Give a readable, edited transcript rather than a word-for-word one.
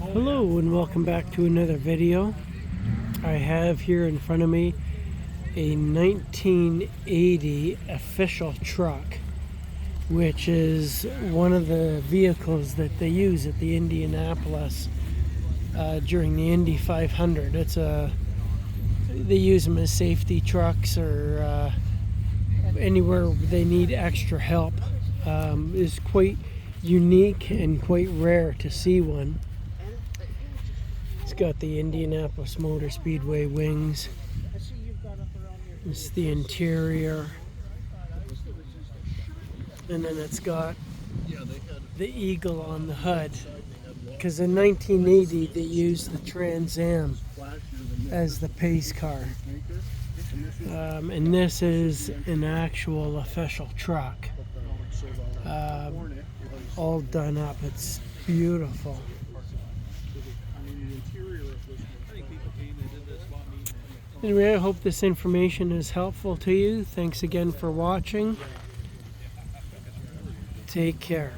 Hello and welcome back to another video. I have here in front of me a 1980 official truck, which is one of the vehicles that they use at the Indianapolis during the Indy 500. They use them as safety trucks or anywhere they need extra help. It's quite unique and quite rare to see one. It's got the Indianapolis Motor Speedway wings. It's the interior. And then it's got the eagle on the hood. Because in 1980 they used the Trans Am as the pace car. And this is an actual official truck. All done up. It's beautiful. Anyway, I hope this information is helpful to you. Thanks again for watching. Take care.